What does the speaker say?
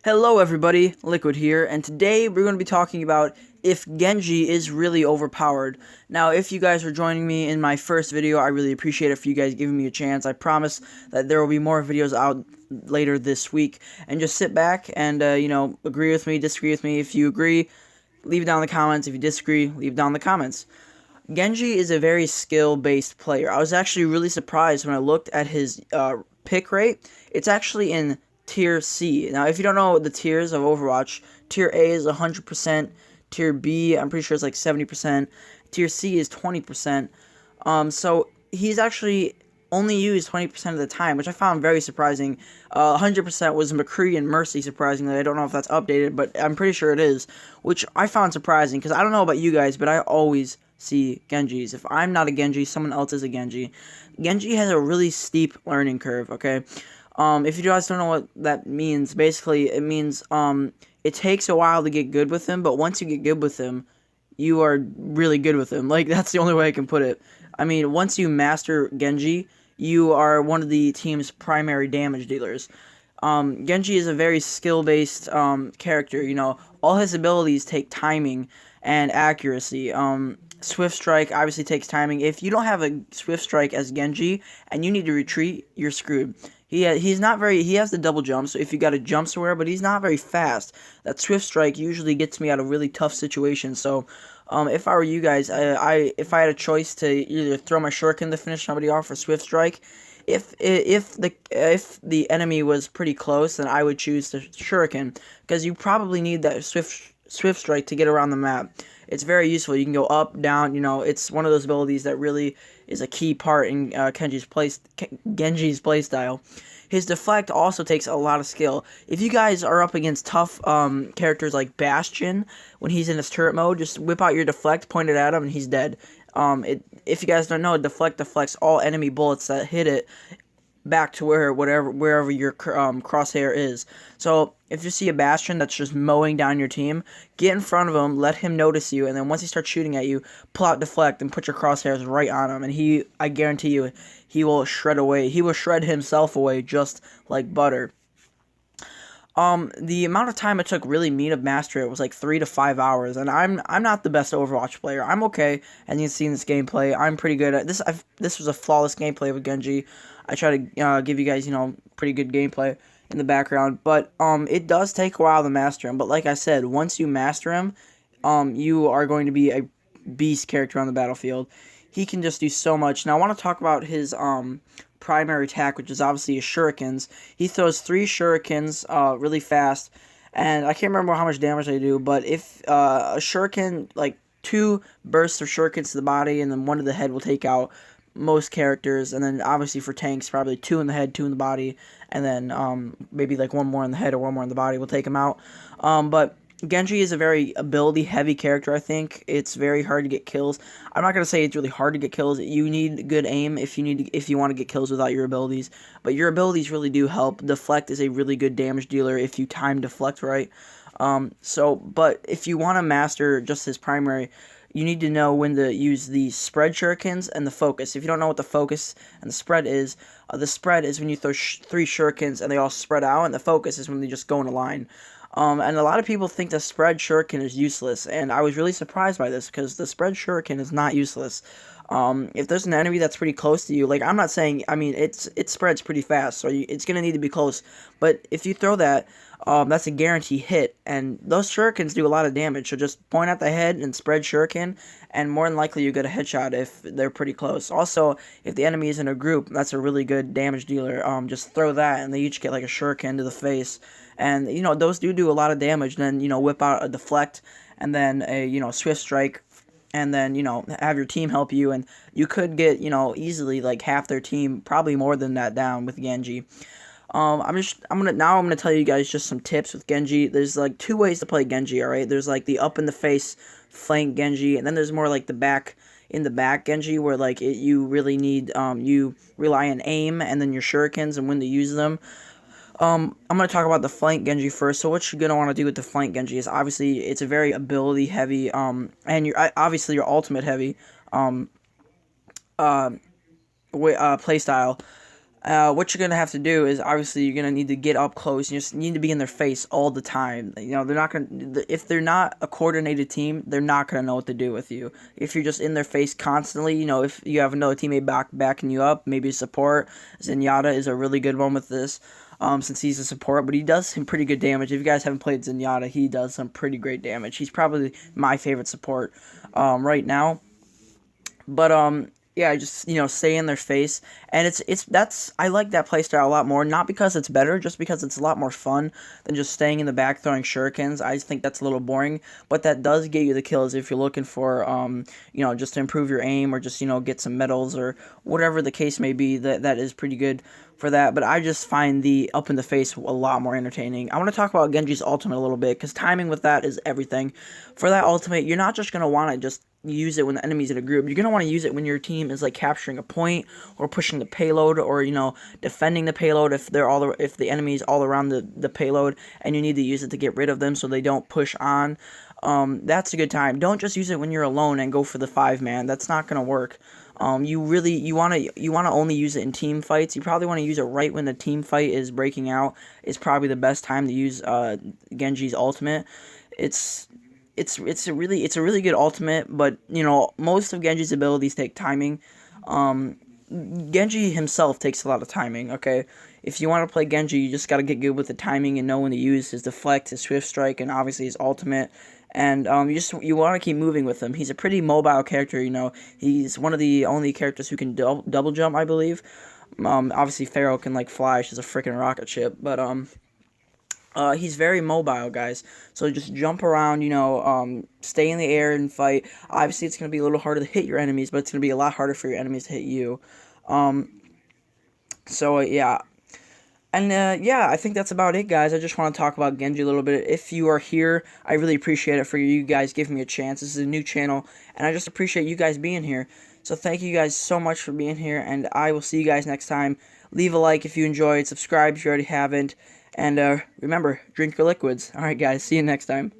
Hello everybody, Liquid here, and today we're going to be talking about if Genji is really overpowered. Now, if you guys are joining me in my first video, I really appreciate it for you guys giving me a chance. I promise that there will be more videos out later this week, and just sit back and, agree with me, disagree with me. If you agree, leave it down in the comments. If you disagree, leave it down in the comments. Genji is a very skill-based player. I was actually really surprised when I looked at his pick rate. It's actually in Tier C. Now, if you don't know the tiers of Overwatch, Tier A is 100%, Tier B, I'm pretty sure it's like 70%, Tier C is 20%. So he's actually only used 20% of the time, which I found very surprising. 100% was McCree and Mercy, surprisingly. I don't know if that's updated, but I'm pretty sure it is, which I found surprising, because I don't know about you guys, but I always see Genjis. If I'm not a Genji, someone else is a Genji. Genji has a really steep learning curve, okay? If you guys don't know what that means, basically, it means, it takes a while to get good with him, but once you get good with him, you are really good with him. Like, that's the only way I can put it. I mean, once you master Genji, you are one of the team's primary damage dealers. Genji is a very skill-based, character, all his abilities take timing and accuracy. Swift Strike obviously takes timing. If you don't have a Swift Strike as Genji, and you need to retreat, you're screwed. He has the double jump, so if you got to jump somewhere, but he's not very fast. That Swift Strike usually gets me out of really tough situations, so if I were you guys, if I had a choice to either throw my shuriken to finish somebody off or Swift Strike, if the enemy was pretty close, then I would choose the shuriken, because you probably need that Swift Strike to get around the map. It's very useful. You can go up, down. It's one of those abilities that really is a key part in Genji's playstyle. His deflect also takes a lot of skill. If you guys are up against tough characters like Bastion, when he's in his turret mode, just whip out your deflect, point it at him, and he's dead. If you guys don't know, deflect deflects all enemy bullets that hit it back to wherever your crosshair is. So if you see a Bastion that's just mowing down your team, get in front of him, let him notice you, and then once he starts shooting at you, pull out deflect and put your crosshairs right on him, and I guarantee you, he will shred away. He will shred himself away just like butter. The amount of time it took really me to master it was like 3 to 5 hours, and I'm not the best Overwatch player. I'm okay, and you can see in this gameplay, I'm pretty good at this. This was a flawless gameplay with Genji. I try to give you guys, pretty good gameplay in the background, but it does take a while to master him. But like I said, once you master him, you are going to be a beast character on the battlefield. He can just do so much. Now I want to talk about his primary attack, which is obviously his shurikens. He throws 3 shurikens really fast, and I can't remember how much damage they do, but if a shuriken, like 2 bursts of shurikens to the body and then 1 to the head, will take out most characters. And then obviously for tanks, probably 2 in the head, 2 in the body, and then maybe like 1 more in the head or 1 more in the body will take him out. But Genji is a very ability-heavy character, I think. It's very hard to get kills. I'm not going to say it's really hard to get kills. You need good aim if you want to get kills without your abilities. But your abilities really do help. Deflect is a really good damage dealer if you time deflect right. But if you want to master just his primary, you need to know when to use the spread shurikens and the focus. If you don't know what the focus and the spread is when you throw 3 shurikens and they all spread out, and the focus is when they just go in a line. And a lot of people think the spread shuriken is useless, and I was really surprised by this, because the spread shuriken is not useless. If there's an enemy that's pretty close to you, like, I'm not saying, it spreads pretty fast, so it's going to need to be close, but if you throw that, that's a guarantee hit, and those shurikens do a lot of damage, so just point at the head and spread shuriken, and more than likely you get a headshot if they're pretty close. Also, if the enemy is in a group, that's a really good damage dealer. Just throw that, and they each get like a shuriken to the face, and those do a lot of damage. Then whip out a deflect, and then a Swift Strike, and then have your team help you, and you could get easily like half their team, probably more than that, down with Genji. I'm gonna tell you guys just some tips with Genji. There's like 2 ways to play Genji. All right, there's like the up in the face flank Genji, and then there's more like the back Genji, where like you really need you rely on aim and then your shurikens and when to use them. I'm going to talk about the flank Genji first. So what you're going to want to do with the flank Genji is, obviously, it's a very ability heavy, and obviously your ultimate heavy, play style. what you're gonna have to do is obviously you're gonna need to get up close. You just need to be in their face all the time. You know, they're not gonna, if they're not a coordinated team, they're not gonna know what to do with you. If you're just in their face constantly, you know, if you have another teammate backing you up, maybe support. Zenyatta is a really good one with this. Since he's a support, but he does some pretty good damage. If you guys haven't played Zenyatta, he does some pretty great damage. He's probably my favorite support right now. But yeah, just, you know, stay in their face, and that's, I like that playstyle a lot more. Not because it's better, just because it's a lot more fun than just staying in the back throwing shurikens. I just think that's a little boring, but that does get you the kills if you're looking for you know, just to improve your aim, or just, you know, get some medals or whatever the case may be. That is pretty good for that. But I just find the up in the face a lot more entertaining. I want to talk about Genji's ultimate a little bit, because timing with that is everything. For that ultimate, you're not just gonna want to just use it when the enemy's in a group. You're going to want to use it when your team is like capturing a point, or pushing the payload, or, you know, defending the payload if if the enemy's all around the payload, and you need to use it to get rid of them so they don't push on. That's a good time. Don't just use it when you're alone and go for the 5-man. That's not going to work. You want to only use it in team fights. You probably want to use it right when the team fight is breaking out. Is probably the best time to use Genji's ultimate. It's a really good ultimate, but, you know, most of Genji's abilities take timing. Genji himself takes a lot of timing, okay? If you want to play Genji, you just got to get good with the timing and know when to use his deflect, his swift strike, and obviously his ultimate. And you want to keep moving with him. He's a pretty mobile character, you know. He's one of the only characters who can double jump, I believe. Obviously Pharaoh can like fly. She's a freaking rocket ship, but he's very mobile, guys. So just jump around, you know, stay in the air and fight. Obviously, it's going to be a little harder to hit your enemies, but it's going to be a lot harder for your enemies to hit you. Yeah. And, yeah, I think that's about it, guys. I just want to talk about Genji a little bit. If you are here, I really appreciate it for you guys giving me a chance. This is a new channel, and I just appreciate you guys being here. So thank you guys so much for being here, and I will see you guys next time. Leave a like if you enjoyed, subscribe if you already haven't, and remember, drink your liquids. Alright guys, see you next time.